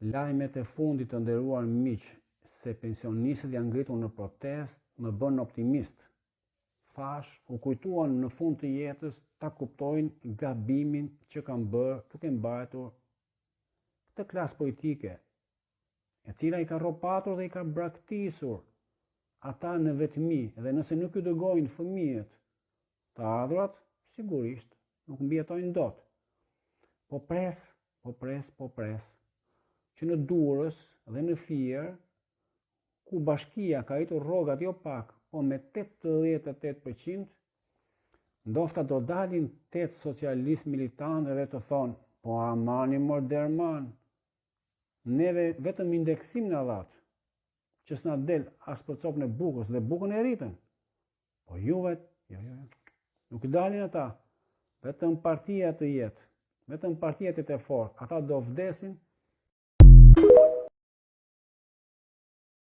Lajmet e fundit të nderuar miq se pensionistët janë ngritur në protest më bën optimist. Thash, u kujtuan në fund të jetës ta kuptojnë gabimin që kanë bërë duke mbajtur këtë klasë politike, e cila i ka rropatur dhe i ka braktisur ata në vetmi, dhe nëse nuk ju dërgojnë fëmijët, të ardhurat sigurisht nuk mbijetojnë dot. Po pres, që në Durrës dhe në Fier, ku bashkia ka rritur rrogat jo pak, po me 88%, ndofta do dalin 8 socialist militantë dhe të thonë, po amani mor derman, neve vetëm indeksim në dhatë, që s'na del as për copën e bukës dhe bukën e rritën. Po juve, nuk dalin ata, vetëm partia të jetë, vetëm partia të fortë, ata do vdesin